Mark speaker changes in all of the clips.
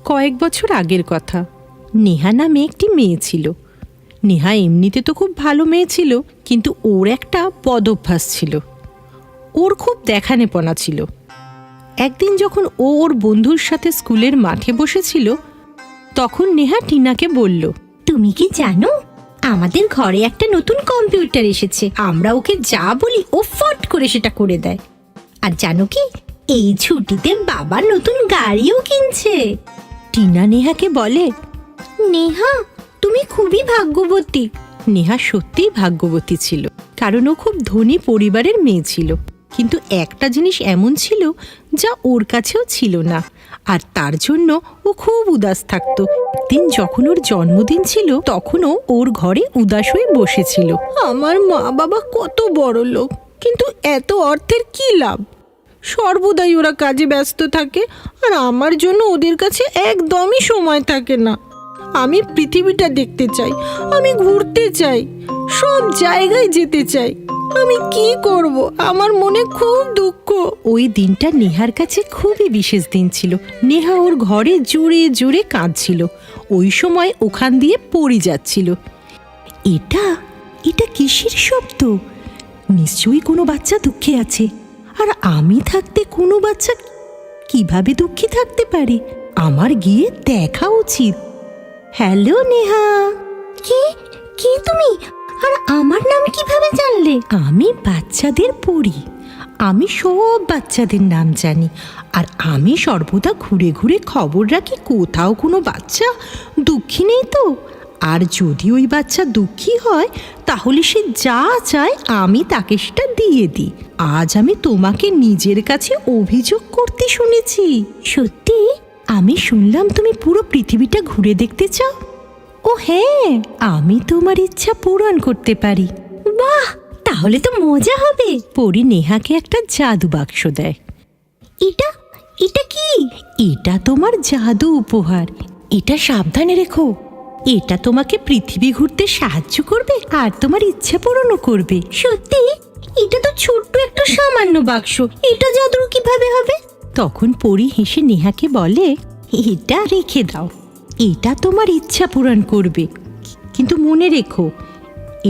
Speaker 1: কয়েক বছর আগের কথা। নেহা নামে একটি মেয়ে ছিল। নেহা এমনিতে তো খুব ভালো মেয়ে ছিল, কিন্তু ওর একটা বদঅভ্যাস ছিল। ওর খুব দেখানেপনা ছিল। একদিন যখন ও ওর বন্ধুর সাথে স্কুলের মাঠে বসেছিল, তখন নেহা টিনাকে বলল,
Speaker 2: তুমি কি জানো, আমাদের ঘরে একটা নতুন কম্পিউটার এসেছে। আমরা ওকে যা বলি ও ফট করে সেটা করে দেয়। আর জানো কি, এই ছুটিতে বাবা নতুন গাড়িও কিনছে।
Speaker 1: টিনা নেহাকে বলে,
Speaker 2: নেহা, তুমি খুবই ভাগ্যবতী।
Speaker 1: নেহা সত্যিই ভাগ্যবতী ছিল, কারণ ও খুব ধনী পরিবারের মেয়ে ছিল। কিন্তু একটা জিনিস এমন ছিল যা ওর কাছেও ছিল না, আর তার জন্য ও খুব উদাস থাকতো। একদিন যখন ওর জন্মদিন ছিল, তখনও ওর ঘরে উদাস হয়ে বসেছিল। আমার মা বাবা কত বড় লোক, কিন্তু এত অর্থের কি লাভ? সর্বদাই ওরা কাজে ব্যস্ত থাকে, আর আমার জন্য ওদের কাছে একদমই সময় থাকে না। আমি পৃথিবীটা দেখতে চাই, আমি ঘুরতে চাই, সব জায়গায় যেতে চাই। আমি কি করব? আমার মনে খুব দুঃখ। ওই দিনটা নেহার কাছে খুবই বিশেষ দিন ছিল। নেহা ওর ঘরে জোরে জোরে কাঁদছিল। ওই সময় ওখান দিয়ে পড়ে যাচ্ছিল। এটা এটা কিসের শব্দ? নিশ্চয়ই কোনো বাচ্চা দুঃখে আছে। আর আমি থাকতে কোনো বাচ্চা কিভাবে দুঃখী থাকতে পারে? আমার গিয়ে দেখা উচিত। হ্যালো নেহা।
Speaker 2: কে কে তুমি? আর আমার নাম কিভাবে জানলে?
Speaker 1: আমি বাচ্চাদের পড়ি। আমি সব বাচ্চাদের নাম জানি, আর আমি সর্বদা ঘুরে ঘুরে খবর রাখি কোথাও কোনো বাচ্চা দুঃখী নেই তো। আর যদি ওই বাচ্চা দুঃখী হয়, তাহলে সে যা চায় আমি তাকে সেটা দিয়ে দিই। আজ আমি তোমাকে নিজের কাছে অভিযোগ করতে শুনেছি।
Speaker 2: সত্যি?
Speaker 1: আমি শুনলাম তুমি পুরো পৃথিবীটা ঘুরে দেখতে চাও। ও হ্যাঁ, আমি তোমার ইচ্ছা পূরণ করতে পারি।
Speaker 2: বাহ, তাহলে তো মজা হবে।
Speaker 1: পরি নেহাকে একটা জাদু বাক্স দেয়।
Speaker 2: এটা এটা কি?
Speaker 1: এটা তোমার জাদু উপহার। এটা সাবধানে রেখো। এটা তোমাকে পৃথিবী ঘুরতে সাহায্য করবে, আর তোমার ইচ্ছা পূরণও করবে।
Speaker 2: সত্যি? এটা তো ছোট্ট একটা সামান্য বাক্স, এটা জাদু কিভাবে হবে?
Speaker 1: তখন পরি হেসে নেহাকে বলে, এটা রেখে দাও, এটা তোমার ইচ্ছা পূরণ করবে। কিন্তু মনে রেখো,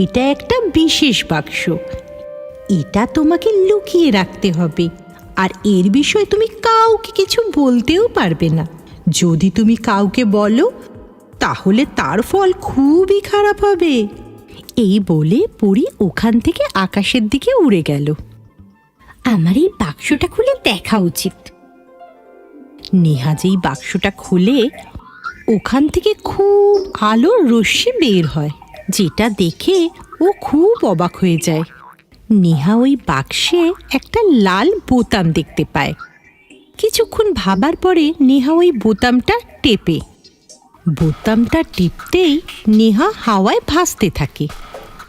Speaker 1: এটা একটা বিশেষ বাক্স। এটা তোমাকে লুকিয়ে রাখতে হবে, আর এর বিষয়ে তুমি কাউকে কিছু বলতেও পারবে না। যদি তুমি কাউকে বলো, তাহলে তার ফল খুবই খারাপ হবে। এই বলে পরি ওখান থেকে আকাশের দিকে উড়ে গেল।
Speaker 2: আমার এই বাক্সটা খুলে দেখা উচিত।
Speaker 1: নেহা যেই বাক্সটা খুলে, ওখান থেকে খুব আলোর রশ্মি বের হয়, যেটা দেখে ও খুব অবাক হয়ে যায়। নেহা ওই বাক্সে একটা লাল বোতাম দেখতে পায়। কিছুক্ষণ ভাবার পরে নেহা ওই বোতামটা টেপে। বোতামটা টিপতেই নেহা হাওয়ায় ভাসতে থাকে।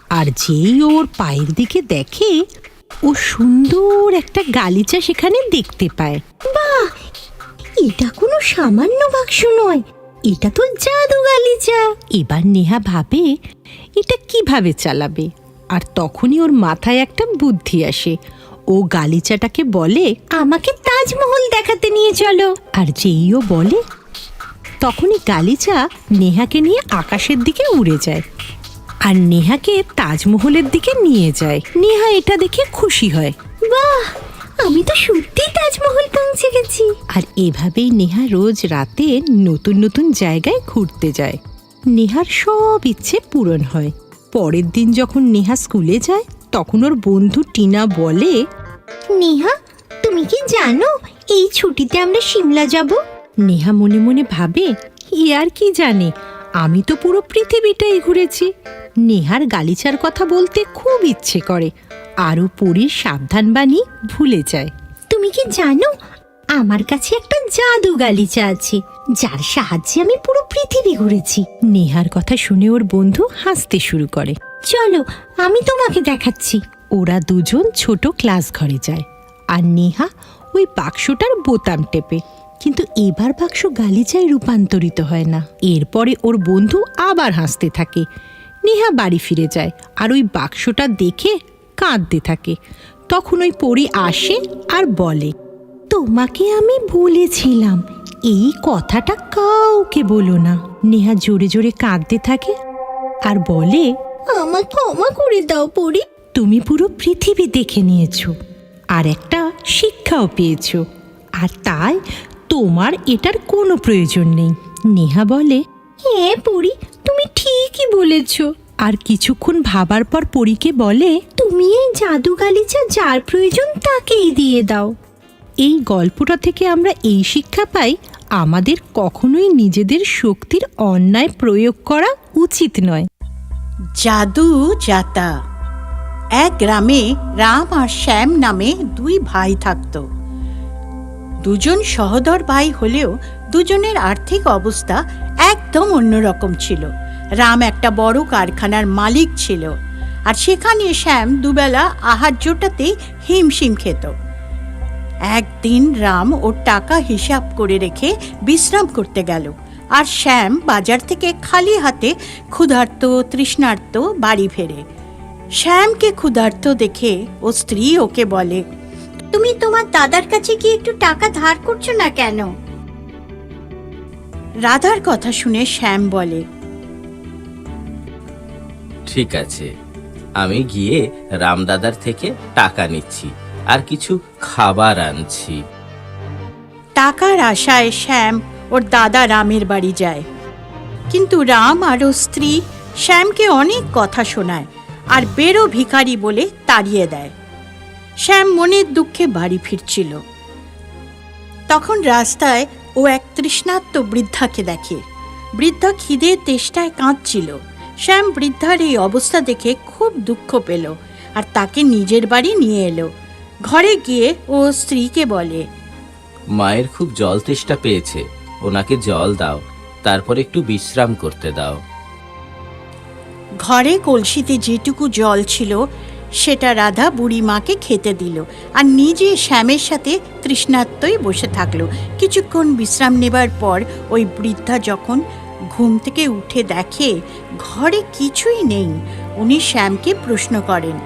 Speaker 1: আর যেই ওর পায়ের দিকে দেখে, ও সুন্দর একটা গালিচা সেখানে দেখতে পায়।
Speaker 2: বাহ, এটা কোনো সামান্য বাক্স নয়, এটা তো জাদু গালিচা।
Speaker 1: এবার নেহা ভাবে এটা কিভাবে চালাবে, আর তখনই ওর মাথায় একটা বুদ্ধি আসে। ও গালিচাটাকে বলে,
Speaker 2: আমাকে তাজমহল দেখাতে নিয়ে চলো।
Speaker 1: আর যেই ও বলে, তখনই গালিচা নেহাকে নিয়ে আকাশের দিকে উড়ে যায়, আর নেহাকে তাজমহলের দিকে নিয়ে যায়। নেহা এটা দেখে খুশি হয়।
Speaker 2: বাহ, আমি তো সত্যি তাজমহল পৌঁছে গেছি।
Speaker 1: আর এভাবেই নেহা রোজ রাতে নতুন নতুন জায়গায় ঘুরতে যায়। নেহার সব ইচ্ছে পূরণ হয়। পরের দিন যখন নেহা স্কুলে যায়, তখন ওর বন্ধু টিনা বলে,
Speaker 2: নেহা, তুমি কি জানো এই ছুটিতে আমরা সিমলা যাব?
Speaker 1: নেহা মনে মনে ভাবে, এ আর কি জানে, আমি তো পুরো পৃথিবীটাই ঘুরেছি। নেহার গালিচার কথা বলতে খুব ইচ্ছে করে, আরও পরীর সাবধান বাণী ভুলে যায়।
Speaker 2: তুমি কি জানো, আমার কাছে একটা জাদু গালিচা আছে, যার সাহায্যে আমি পুরো পৃথিবী ঘুরেছি।
Speaker 1: নেহার কথা শুনে ওর বন্ধু হাসতে শুরু করে।
Speaker 2: চলো, আমি তোমাকে দেখাচ্ছি।
Speaker 1: ওরা দুজন ছোট ক্লাস ঘরে যায়, আর নেহা ওই বাক্সটার বোতাম টেপে। কিন্তু এবার বাক্স গালিচায় রূপান্তরিত হয় না। এরপরে ওর বন্ধু আবার হাসতে থাকে। নেহা বাড়ি ফিরে যায়, আর ওই বাক্সটা দেখে কাঁদতে থাকে। তখন ওই পরী আসে আর বলে,
Speaker 2: তোমাকে আমি বলেছিলাম
Speaker 1: এই কথাটা কাউকে বলো না। নেহা জোরে জোরে কাঁদতে থাকে আর বলে,
Speaker 2: আমাকে ক্ষমা করে দাও পরি।
Speaker 1: তুমি পুরো পৃথিবী দেখে নিয়েছো আর একটা শিক্ষাও পেয়েছো, আর তাই তোমার এটার কোনো প্রয়োজন নেই। নেহা বলে,
Speaker 2: হ্যাঁ পরি, তুমি ঠিকই বলেছ।
Speaker 1: আর কিছুক্ষণ ভাবার পর পরীকে বলে,
Speaker 2: তুমি এই জাদু গালিচা যার প্রয়োজন তাকেই দিয়ে দাও।
Speaker 1: এই গল্পটা থেকে আমরা এই শিক্ষা পাই, আমাদের কখনোই নিজেদের শক্তির অন্যায় প্রয়োগ করা উচিত নয়।
Speaker 3: জাদু জাতা। এক গ্রামে রাম আর শ্যাম নামে দুই ভাই থাকত। দুজন সহোদর ভাই হলেও দুজনের আর্থিক অবস্থা একদম অন্যরকম ছিল। রাম একটা বড় কারখানার মালিক ছিল, আর সেখানে শ্যাম দুবেলা আহার জোটাতেই হিমশিম খেত। একদিন রাম ওর টাকা হিসাব করে রেখে বিশ্রাম করতে গেল, আর শ্যাম বাজার থেকে খালি হাতে ক্ষুধার্ত তৃষ্ণার্ত বাড়ি ফেরে। শ্যামকে ক্ষুধার্ত দেখে ও স্ত্রী ওকে বলে,
Speaker 2: তুমি তোমার দাদার কাছে কি একটু টাকা ধার করছো না কেন?
Speaker 3: রাধার কথা শুনে শ্যাম বলে,
Speaker 4: ঠিক আছে, আমি গিয়ে রামদাদার থেকে টাকা নিচ্ছি আর কিছু খাবার আনছি।
Speaker 3: টাকার আশায় শ্যাম ওর দাদা রামের বাড়ি যায়। কিন্তু রাম আর ওর স্ত্রী শ্যামকে অনেক কথা শোনায় আর বেরো ভিখারি বলে তাড়িয়ে দেয়। শ্যাম মনের দুঃখে বাড়ি ফিরছিল। তখন রাস্তায় ও এক তৃষ্ণার্ত বৃদ্ধাকে দেখে। বৃদ্ধা খিদের তেষ্টায় কাঁদছিল। শ্যাম বৃদ্ধার এই অবস্থা দেখে খুব দুঃখ পেল আর তাকে নিজের বাড়ি নিয়ে এলো। ঘরে গিয়ে ও স্ত্রীকে বলে,
Speaker 4: মায়ের খুব জল তেষ্টা পেয়েছে, ওনাকে জল দাও, তারপর একটু বিশ্রাম করতে দাও।
Speaker 3: ঘরে কলসিতে যেটুকু জল ছিল সেটা রাধা বুড়ি মাকে খেতে দিল, আর নিজে শ্যামের সাথে তৃষ্ণার্তই বসে থাকলো। কিছুক্ষণ বিশ্রাম নেবার পর ওই বৃদ্ধা যখন ঘুম থেকে উঠে দেখে ঘরে কিছুই নেই, উনি শ্যামকে প্রশ্ন করেন,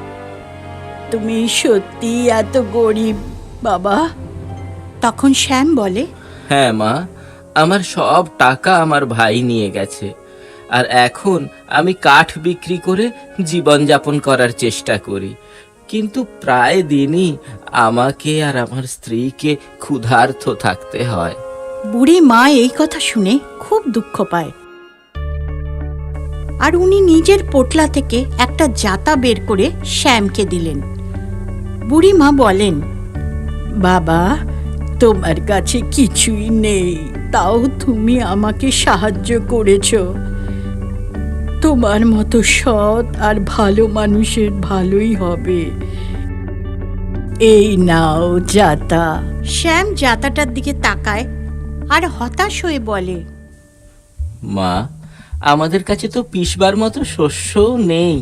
Speaker 3: তুমি সত্যি এত গরিব বাবা? তখন শ্যাম বলে,
Speaker 4: হ্যাঁ মা, আমার সব টাকা আমার ভাই নিয়ে গেছে, আর এখন আমি কাঠ বিক্রি করে জীবনযাপন করার চেষ্টা করি, কিন্তু প্রায় দিনই আমাকে আর আমার স্ত্রীকে ক্ষুধার্ত থাকতে হয়।
Speaker 3: বুড়ি মা এই কথা শুনে খুব দুঃখ পায়, আর উনি নিজের পোটলা থেকে একটা জাতা বের করে শ্যামকে দিলেন। বুড়ি মা বলেন, বাবা, তোমার কাছে কিছুই নেই, তাও তুমি আমাকে সাহায্য করেছো। তোমার মতো সৎ আর ভালো মানুষের ভালোই হবে। এই নাও জাতা। শ্যাম জাতাটার দিকে তাকায় আর হতাশ হয়ে বলে,
Speaker 4: মা, আমাদের কাছে তো পিষবার মতো শস্যও নেই,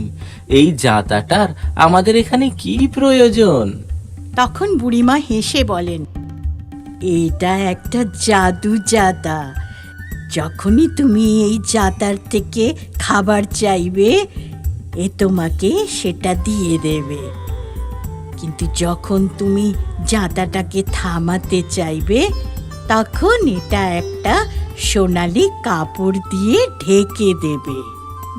Speaker 4: এই জাতাটার আমাদের এখানে কি প্রয়োজন?
Speaker 3: তখন বুড়িমা হেসে বলেন, এটা একটা জাদু জাতা। যখনই তুমি এই জাতার থেকে খাবার চাইবে, এ তোমাকে সেটা দিয়ে দেবে, কিন্তু যখন তুমি জাতাটাকে থামাতে চাইবে, তখন এটা একটা সোনালি কাপড় দিয়ে ঢেকে দেবে।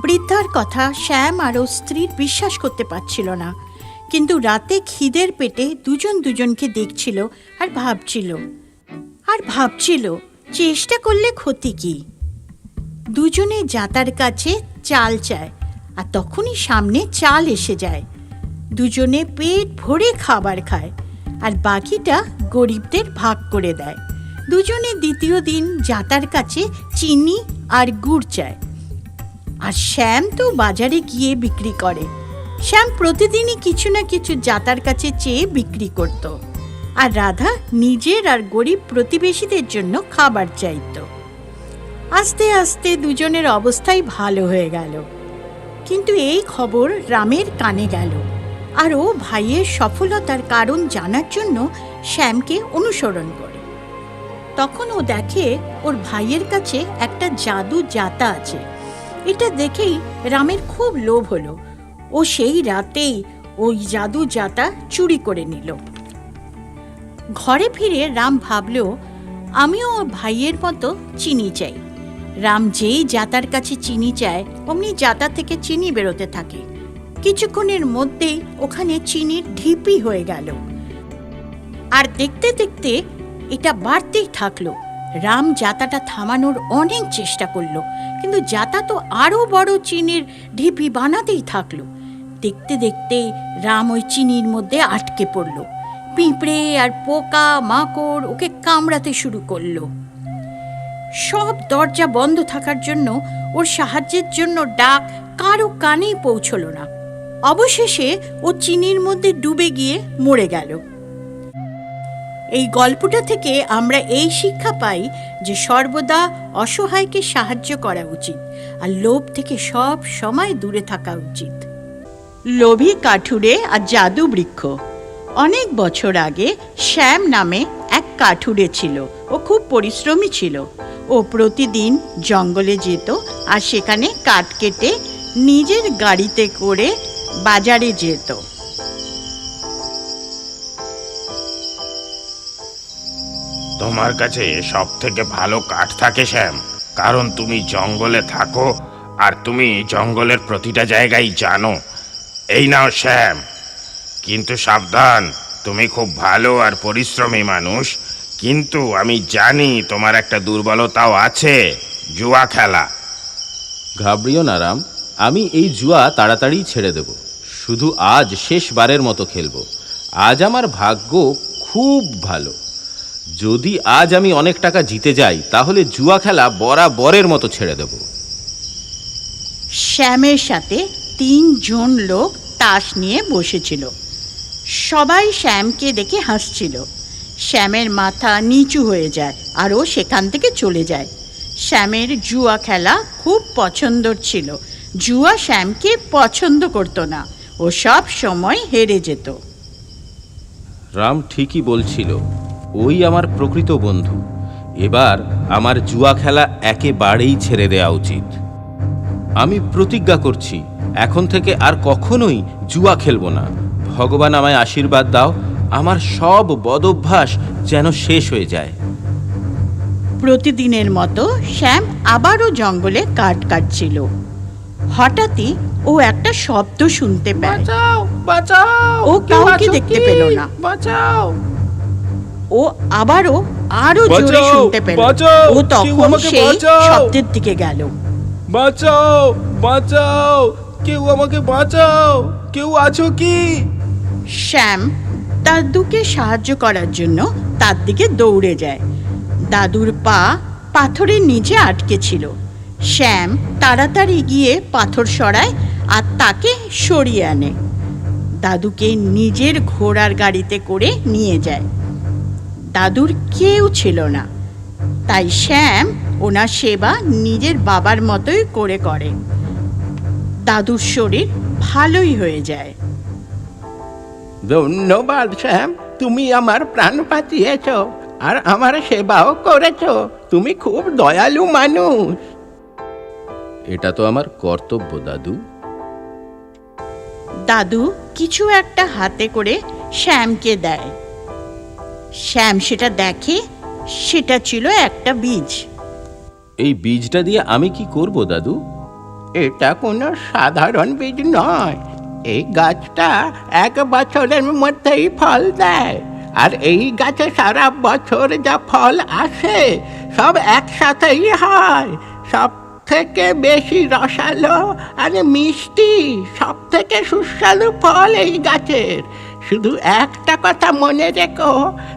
Speaker 3: বৃদ্ধার কথা শ্যাম আর ওর স্ত্রীর বিশ্বাস করতে পারছিল না, কিন্তু রাতে খিদের পেটে দুজন দুজনকে দেখছিল আর ভাবছিল চেষ্টা করলে ক্ষতি কি। দুজনে জাতার কাছে চাল চায়, আর তখনই সামনে চাল এসে যায়। দুজনে পেট ভরে খাবার খায় আর বাকিটা গরিবদের ভাগ করে দেয়। দুজনে দ্বিতীয় দিন জাতার কাছে চিনি আর গুড় চায়, আর শ্যাম তো বাজারে গিয়ে বিক্রি করে। শ্যাম প্রতিদিনই কিছু না কিছু জাতার কাছে চেয়ে বিক্রি করত, আর রাধা নিজের আর গরিব প্রতিবেশীদের জন্য খাবার চাইত। আস্তে আস্তে দুজনের অবস্থাই ভালো হয়ে গেল। কিন্তু এই খবর রামের কানে গেল, আর ও ভাইয়ের সফলতার কারণ জানার জন্য শ্যামকে অনুসরণ করে। তখন ও দেখে ওর ভাইয়ের কাছে একটা জাদু জাতা আছে। এটা দেখেই রামের খুব লোভ হলো। ও সেই রাতেই ওই জাদু জাতা চুরি করে নিল। ঘরে ফিরে রাম ভাবল, আমিও ওর ভাইয়ের মতো চিনি চাই। রাম যেই জাতার কাছে চিনি চায় অমনি জাতা থেকে চিনি বেরোতে থাকে। কিছুক্ষণের মধ্যেই ওখানে চিনির ঢিপি হয়ে গেল। আর দেখতে দেখতে এটা বাড়তেই থাকলো। রাম জাতাটা থামানোর অনেক চেষ্টা করলো, কিন্তু জাতা তো আরো বড় চিনির ঢিপি বানাতেই থাকলো। দেখতে দেখতে রাম ওই চিনির মধ্যে আটকে পড়ল। পিঁপড়ে আর পোকা মাকড় ওকে কামড়াতে শুরু করলো। সব দরজা বন্ধ থাকার জন্য ওর সাহায্যের জন্য ডাক কারো কানেই পৌঁছলো না। অবশেষে ও চিনির মধ্যে ডুবে গিয়ে মরে গেল। এই গল্পটা থেকে আমরা এই শিক্ষা পাই যে সর্বদা অসহায়কে সাহায্য করা উচিত আর লোভ থেকে সব সময় দূরে থাকা উচিত। লোভী কাঠুরে আর জাদু বৃক্ষ। অনেক বছর আগে শ্যাম নামে এক কাঠুরে ছিল। ও খুব পরিশ্রমী ছিল। ও প্রতিদিন জঙ্গলে যেত আর সেখানে কাঠ কেটে নিজের গাড়িতে করে বাজারে যেত।
Speaker 5: তোমার কাছে সব থেকে ভালো কাঠ থাকে শ্যাম, কারণ তুমি জঙ্গলে থাকো আর তুমি জঙ্গলের প্রতিটা জায়গায় জানো। এই নাও শ্যাম, কিন্তু সাবধান, তুমি খুব ভালো আর পরিশ্রমী মানুষ, কিন্তু আমি জানি তোমার একটা দুর্বলতাও আছে, জুয়া খেলা।
Speaker 6: ঘাবড়িও না রাম, আমি এই জুয়া তাড়াতাড়ি ছেড়ে দেব। শুধু আজ শেষবারের মতো খেলবো। আজ আমার ভাগ্য খুব ভালো। যদি আজ আমি অনেক টাকা জিতে যাই তাহলে জুয়া খেলা বরাবরের মতো ছেড়ে দেব।
Speaker 3: শ্যামের সাথে 3 জন লোক তাস নিয়ে বসেছিল। সবাই শ্যামকে দেখে হাসছিল। শ্যামের মাথা নিচু হয়ে যায় আর ও সেখান থেকে চলে যায়। শ্যামের জুয়া খেলা খুব পছন্দর ছিল। জুয়া শ্যামকে পছন্দ করতো না, ও সব সময় হেরে যেত।
Speaker 6: রাম ঠিকই বলছিল, ওই আমার প্রকৃত বন্ধু। এবার আমার জুয়া খেলা একেবারেই ছেড়ে দেওয়া উচিত। আমি প্রতিজ্ঞা করছি, এখন থেকে আর কখনোই জুয়া খেলবো না। ভগবান আমায় আশীর্বাদ দাও, আমার সব বদঅভ্যাস যেন শেষ হয়ে যায়।
Speaker 3: প্রতিদিনের মতো শ্যাম আবারও জঙ্গলে কাঠ কাটছিল। হঠাৎই ও একটা শব্দ শুনতে পায়। ও কাউকে দেখতে পেল না। ও আবারও আরো জোরে শুনতে পেল। ও তখন সেই শব্দের দিকে গেল।
Speaker 6: বাঁচাও, বাঁচাও, কেউ আমাকে বাঁচাও, কেউ আছো কি?
Speaker 3: শ্যাম দাদুকে সাহায্য করার জন্য তার দিকে দৌড়ে যায়। দাদুর পা পাথরের নিচে আটকে ছিল। শ্যাম তাড়াতাড়ি গিয়ে পাথর সরায় আর তাকে সরিয়ে আনে। দাদুকে নিজের ঘোড়ার গাড়িতে করে নিয়ে যায়। দাদুর কেউ ছিল না, তাই শ্যাম ওনার সেবা নিজের বাবার মতোই করে। দাদুর শরীর ভালোই হয়ে যায়।
Speaker 7: ধন্যবাদ শ্যাম, তুমি আমার প্রাণ বাঁচিয়েছ আর আমার সেবাও করেছ। তুমি খুব দয়ালু মানুষ।
Speaker 6: এটা তো আমার কর্তব্য দাদু।
Speaker 3: দাদু কিছু একটা হাতে করে শ্যামকে দেয়। শ্যাম সেটা দেখে, সেটা ছিল একটা বীজ।
Speaker 6: এই বীজটা দিয়ে আমি কি করব দাদু?
Speaker 7: এটা কোনো সাধারণ বীজ নয়। এই গাছটা 1 বছরের মধ্যেই ফল দেয়, আর এই গাছে সারা বছর যা ফল আসে সব একসাথেই হয়। সব থেকে বেশি রসালো আর মিষ্টি, সব থেকে সুস্বাদু ফল এই গাছের। শুধু একটা কথা মনে রেখো,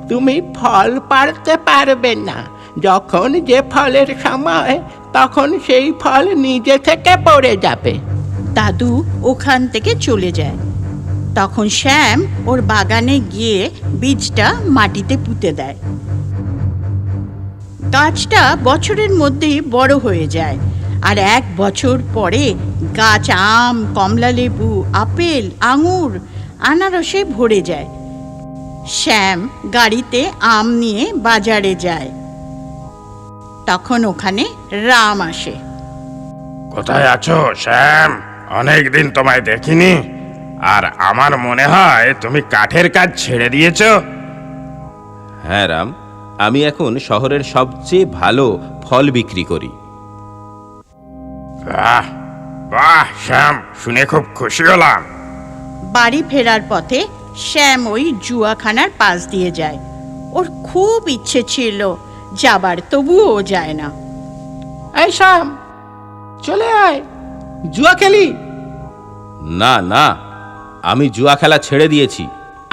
Speaker 7: তুমি ফল পাড়তে পারবে না। যখন যে ফলের সময় তখন সেই ফল নিজে থেকে পড়ে যাবে।
Speaker 3: দাদু ওখান থেকে চলে যায়। তখন শ্যাম ওর বাগানে গিয়ে বীজটা মাটিতে পুঁতে দেয়। গাছটা বছরের মধ্যেই বড় হয়ে যায়, আর 1 বছর পরে গাছ আম, কমলা লেবু, আপেল, আঙুর, আনারসে ভরে যায়। শ্যাম গাড়িতে আম নিয়ে বাজারে যায়। তখন ওখানে রাম আসে।
Speaker 5: কোথায় আছো শ্যাম? অনেকদিন তোমায় দেখিনি, আর আমার মনে হয় তুমি কাঠের কাজ ছেড়ে দিয়েছো।
Speaker 6: হ্যাঁ রাম, আমি এখন শহরের সবচেয়ে ভালো ফল বিক্রি করি।
Speaker 5: বাহ বাহ শ্যাম, শুনে খুব খুশি হলাম।
Speaker 3: বাড়ি ফেরার পথে শ্যাম ওই জুয়াখানার পাশ দিয়ে যায়। ওর খুব ইচ্ছে ছিল যাবার, তবুও ও যায় না।
Speaker 7: এই শ্যাম, চলে আয়, জুয়া খেলি।
Speaker 6: না না, আমি জুয়া খেলা ছেড়ে দিয়েছি।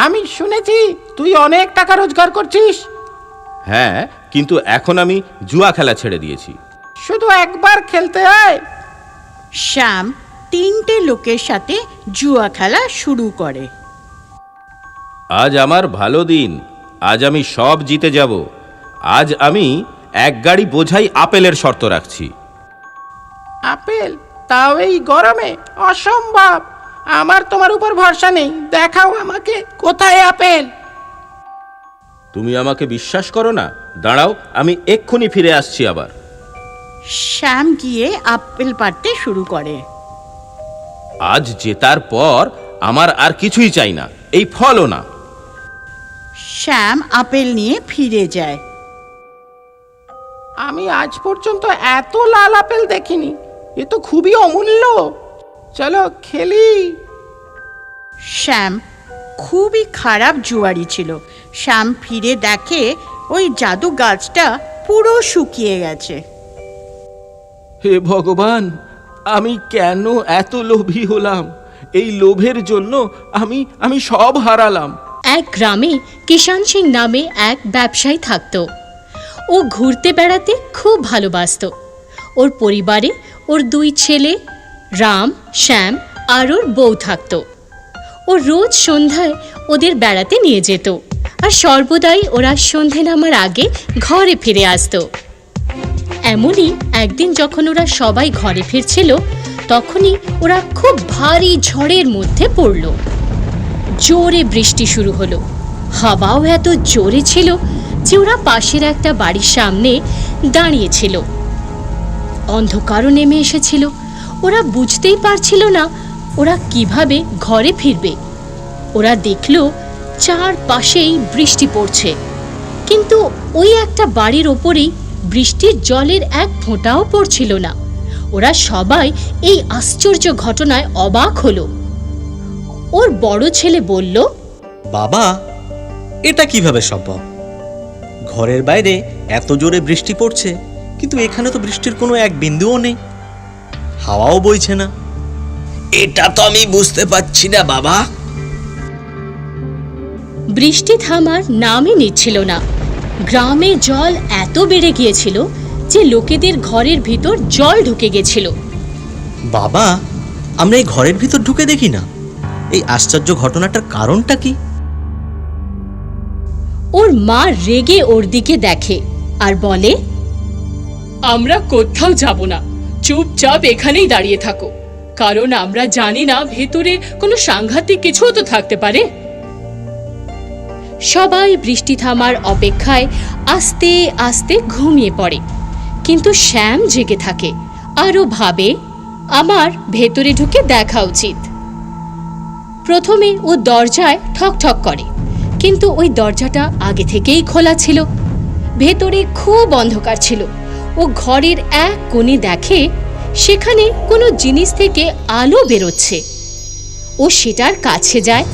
Speaker 7: আমি শুনেছি তুই অনেক টাকা রোজগার করছিস।
Speaker 6: হ্যাঁ, কিন্তু এখন আমি জুয়া খেলা ছেড়ে দিয়েছি।
Speaker 7: শুধু একবার খেলতে আয়।
Speaker 3: শ্যাম 3টে লোকের সাথে জুয়া খেলা শুরু করে।
Speaker 6: আজ আমার ভালো দিন, আজ আমি সব জিতে যাব। আজ আমি 1 গাড়ি বোঝাই আপেলের শর্ত রাখছি।
Speaker 7: আপেল? তাও এই গরমে? অসম্ভব। আমার তোমার উপর ভরসা নেই, দেখাও আমাকে কোথায় আপেল।
Speaker 6: তুমি আমাকে বিশ্বাস করো না? দাঁড়াও, আমি এক্ষুনি ফিরে আসছি আবার।
Speaker 3: শ্যাম গিয়ে আপেল পাড়তে শুরু করে।
Speaker 6: আজ জেতার পর আমার আর কিছুই চাই না, এই ফলও না।
Speaker 3: শ্যাম আপেল নিয়ে ফিরে যায়।
Speaker 7: আমি আজ পর্যন্ত এত লাল আপেল দেখিনি, এ তো খুবই অমূল্য। চলো খেলি।
Speaker 3: শ্যাম খুবই খারাপ জুয়ারি ছিল। শ্যাম ফিরে দেখে ওই জাদু গাছটা পুরো শুকিয়ে গেছে।
Speaker 6: হে ভগবান, আমি কেন এত লোভী হলাম? এই লোভের জন্য আমি আমি সব হারালাম।
Speaker 8: এক গ্রামে কিষান সিং নামে এক ব্যবসায়ী থাকত। ও ঘুরতে বেড়াতে খুব ভালোবাসতো। ওর পরিবারে ওর 2 ছেলে রাম, শ্যাম আর ওর বউ থাকত। ও রোজ সন্ধ্যায় ওদের বেড়াতে নিয়ে যেত, আর সর্বদাই ওরা সন্ধে নামার আগে ঘরে ফিরে আসতো। এমনই একদিন যখন ওরা সবাই ঘরে ফিরছিল, তখনই ওরা খুব ভারী ঝড়ের মধ্যে পড়ল। জোরে বৃষ্টি শুরু হলো, হাওয়াও এত জোরে ছিল যে ওরা পাশের একটা বাড়ির সামনে দাঁড়িয়েছিল। অন্ধকারও নেমে এসেছিল। ওরা বুঝতেই পারছিল না ওরা কিভাবে ঘরে ফিরবে। ওরা দেখল চারপাশেই বৃষ্টি পড়ছে, কিন্তু ওই একটা বাড়ির ওপরেই বৃষ্টির জলের এক ফোঁটাও পড়ছিল না। ওরা সবাই এই আশ্চর্য ঘটনায় অবাক হলো। ওর বড় ছেলে বলল,
Speaker 9: বাবা, এটা কিভাবে সম্ভব? ঘরের বাইরে এত জোরে বৃষ্টি পড়ছে, কিন্তু এখানে তো বৃষ্টির কোনো এক বিন্দুও নেই, হাওয়াও বইছে না।
Speaker 10: এটা তো আমি বুঝতে পারছি না বাবা।
Speaker 8: বৃষ্টি থামার নামই নিচ্ছিল না। গ্রামে জল এত বেড়ে গিয়েছিল যে লোকেদের ঘরের ভিতর জল ঢুকে গেছিল।
Speaker 9: বাবা, আমরা এই ঘরের ভিতর ঢুকে দেখি না, এই আশ্চর্য ঘটনাটার কারণটা কি?
Speaker 8: ওর মা রেগে ওর দিকে দেখে আর বলে, আমরা কোথাও যাব না, চুপচাপ এখানেই দাঁড়িয়ে থাকো, কারণ আমরা জানি না ভেতরে কোনো সাংঘাতিক কিছুও তো থাকতে পারে। সবাই বৃষ্টি থামার অপেক্ষায় আস্তে আস্তে ঘুমিয়ে পড়ে, কিন্তু শ্যাম জেগে থাকে আরও ভাবে, আমার ভেতরে ঢুকে দেখা উচিত। প্রথমে ও দরজায় ঠক ঠক করে, কিন্তু ওই দরজাটা আগে থেকেই খোলা ছিল। ভেতরে খুব অন্ধকার ছিল। ও ঘরের এক কোণে দেখে সেখানে কোনো জিনিস থেকে আলো বেরোচ্ছে। ও সেটার কাছে যায়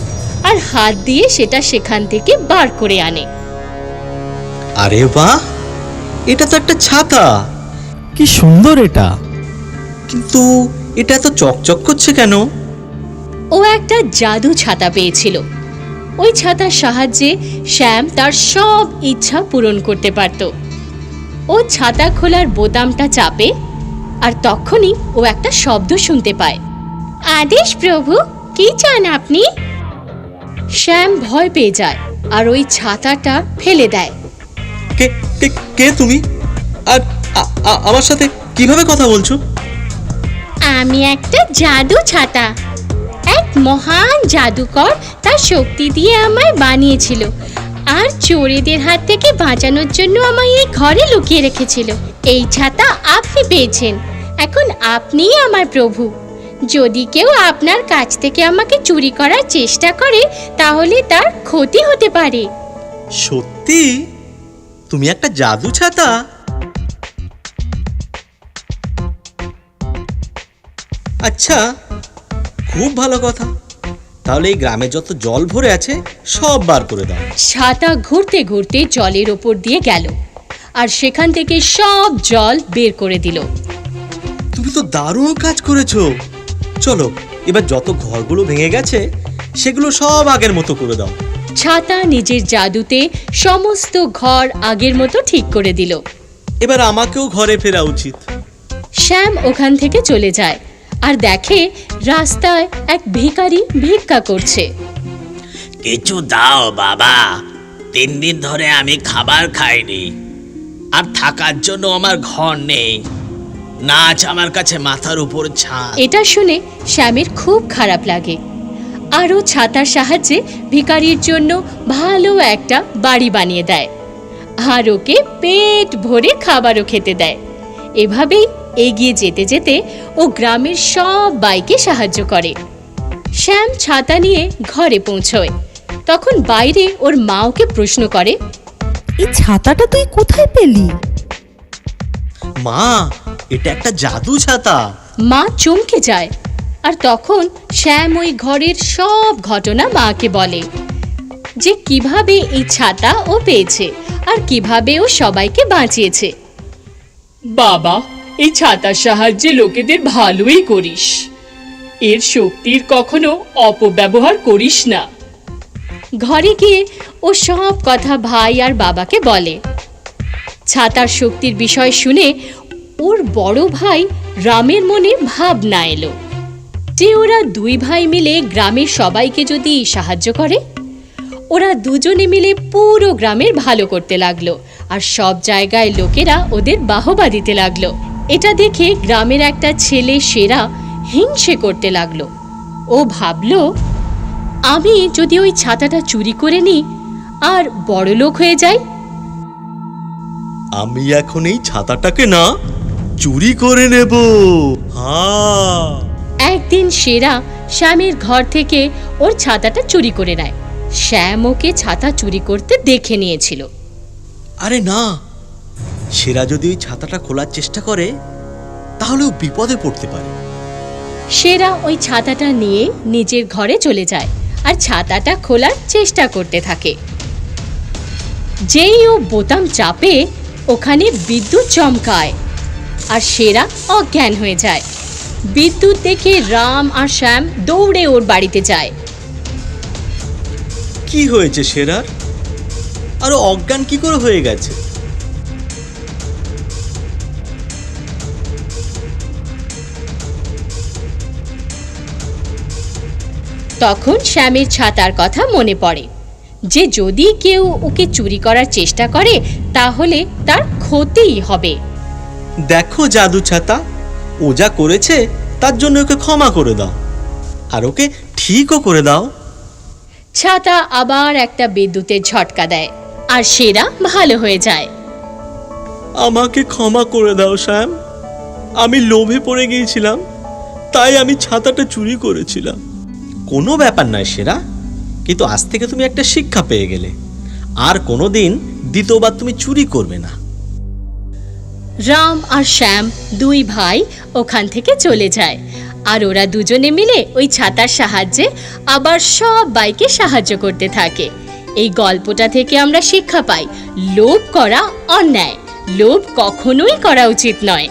Speaker 8: আর হাত দিয়ে সেটা সেখান থেকে বার করে আনে।
Speaker 9: আরে বাহ, এটা তো একটা ছাতা! কি সুন্দর এটা! কিন্তু এটা এত চকচক করছে কেন?
Speaker 8: ও একটা জাদু ছাতা পেয়েছিল। ওই ছাতার সাহায্যে শ্যাম তার সব ইচ্ছা পূরণ করতে পারত। ও ছাতা খোলার বোতামটা চাপে, আর তখনই ও একটা শব্দ শুনতে পায়। আদেশ প্রভু, কি চান আপনি? শ্যাম ভয় পেয়ে যায় আর ওই ছাতাটা ফেলে দেয়।
Speaker 9: কে কে কে তুমি? আর আমার সাথে কিভাবে কথা বলছো?
Speaker 8: আমি একটা জাদু ছাতা। এক মহান জাদুকর তার শক্তি দিয়ে আমায় বানিয়েছিল, আর চোরেদের হাত থেকে বাঁচানোর জন্য আমায় এই ঘরে লুকিয়ে রেখেছিল। এই ছাতা আপনি পেয়েছেন, এখন আপনিই আমার প্রভু। যদি কেউ আপনার কাছ থেকে আমাকে চুরি করার চেষ্টা করে, তাহলে তার ক্ষতি হতে পারে।
Speaker 9: সত্যি? তুমি একটা জাদু ছাতা? আচ্ছা, খুব ভালো কথা। তাহলে এই গ্রামে যত জল ভরে আছে সব বার করে দাও।
Speaker 8: ছাতা ঘুরতে ঘুরতে জলের ওপর দিয়ে গেল আর সেখান থেকে সব জল বের করে দিল।
Speaker 9: তুমি তো দারুণ কাজ করেছো। চলো এবার যত ঘরগুলো ভেঙে গেছে সেগুলো সব আগের মতো করে দাও।
Speaker 8: ছাতা নিজের জাদুতে সমস্ত ঘর আগের মতো ঠিক করে দিল।
Speaker 9: এবার আমাকেও ঘরে ফেরা উচিত।
Speaker 8: শ্যাম ওখান থেকে চলে যায় আর দেখে রাস্তায় এক ভিখারি ভিক্ষা করছে।
Speaker 10: কিছু দাও বাবা, 3 দিন ধরে আমি খাবার খাইনি, আর থাকার জন্য আমার ঘর নেই, না আছে আমার কাছে মাথার উপর ছাদ।
Speaker 8: এটা শুনে শ্যামের খুব খারাপ লাগে, আরও ছাতার সাহায্যে ভিখারির জন্য ভালো একটা বাড়ি বানিয়ে দেয় আর ওকে পেট ভরে খাবারও খেতে দেয়। এভাবেই এগিয়ে যেতে যেতে ও গ্রামের সবাইকে সাহায্য করে। শ্যাম ছাতা নিয়ে ঘরে পৌঁছয়। তখন বাইরে ওর মা ওকে প্রশ্ন করে,
Speaker 1: এই ছাতাটা তুই কোথায় পেলি?
Speaker 9: মা, এটা একটা জাদু ছাতা।
Speaker 8: মা চমকে যায় আর তখন শ্যাম ওই ঘরের সব ঘটনা মাকে বলে, যে কিভাবে এই ছাতা ও পেয়েছে আর কিভাবে ও সবাইকে বাঁচিয়েছে। বাবা, এই ছাতার সাহায্যে লোকেদের ভালোই করিস, এর শক্তির কখনো অপব্যবহার করিস না। ঘরে গিয়ে ও সব কথা ভাই আর বাবাকে বলে। ছাতার শক্তির বিষয় শুনে ওর বড় ভাই রামের মনে ভাবনা এলো যে ওরা 2 ভাই মিলে গ্রামের সবাইকে যদি সাহায্য করে। ওরা দুজনে মিলে পুরো গ্রামের ভালো করতে লাগলো আর সব জায়গায় লোকেরা ওদের বাহবা দিতে লাগলো। এটা দেখে গ্রামের একটা ছেলে সেরা হিংসে করতে লাগলো। ও ভাবলো, আমি যদি ওই ছাতাটা চুরি করে নিই আর বড় লোক হয়ে যাই।
Speaker 9: আমি এখন এই ছাতাটাকে না চুরি করে নেব। হ্যাঁ।
Speaker 8: একদিন সেরা শ্যামের ঘর থেকে ওর ছাতাটা চুরি করে নেয়। শ্যাম ওকে ছাতা চুরি করতে দেখে নিয়েছিল।
Speaker 9: আরে না, সেরা যদি ওই ছাতাটা খোলার চেষ্টা করে তাহলে ও বিপদে পড়তে পারে।
Speaker 8: সেরা ওই ছাতাটা নিয়ে নিজের ঘরে চলে যায় আর ছাতাটা খোলার চেষ্টা করতে থাকে। যেই ও বোতাম চাপে ওখানে বিদ্যুৎ চমকায় আর সেরা অজ্ঞান হয়ে যায়। বিদ্যুৎ দেখে রাম আর শ্যাম দৌড়ে ওর বাড়িতে যায়।
Speaker 9: কি হয়েছে সেরার? আরো অজ্ঞান কি করে হয়ে গেছে?
Speaker 8: তখন শ্যামের ছাতার কথা মনে পড়ে যে যদি কেউ ওকে চুরি করার চেষ্টা করে তাহলে তার ক্ষতিই হবে।
Speaker 9: দেখো জাদু ছাতা, ও যা করেছে তার জন্য ওকে ক্ষমা করে দাও আর ওকে ঠিকও করে দাও।
Speaker 8: ছাতা আবার একটা বিদ্যুতের ঝটকা দেয় আর সেরা ভালো হয়ে যায়।
Speaker 9: আমাকে ক্ষমা করে দাও শ্যাম, আমি লোভে পড়ে গিয়েছিলাম, তাই আমি ছাতাটা চুরি করেছিলাম। কোনো ব্যাপার নয় সেরা, কিন্তু আজ থেকে তুমি একটা শিক্ষা পেয়ে গেলে, আর কোনোদিন দ্বিতীয়বার তুমি চুরি করবে না।
Speaker 8: রাম আর শ্যাম 2 ভাই ওখান থেকে চলে যায় আর ওরা দুজনে মিলে ওই ছাতার সাহায্যে আবার সবাইকে সাহায্য করতে থাকে। এই গল্পটা থেকে আমরা শিক্ষা পাই, লোভ করা অন্যায়, লোভ কখনোই করা উচিত নয়।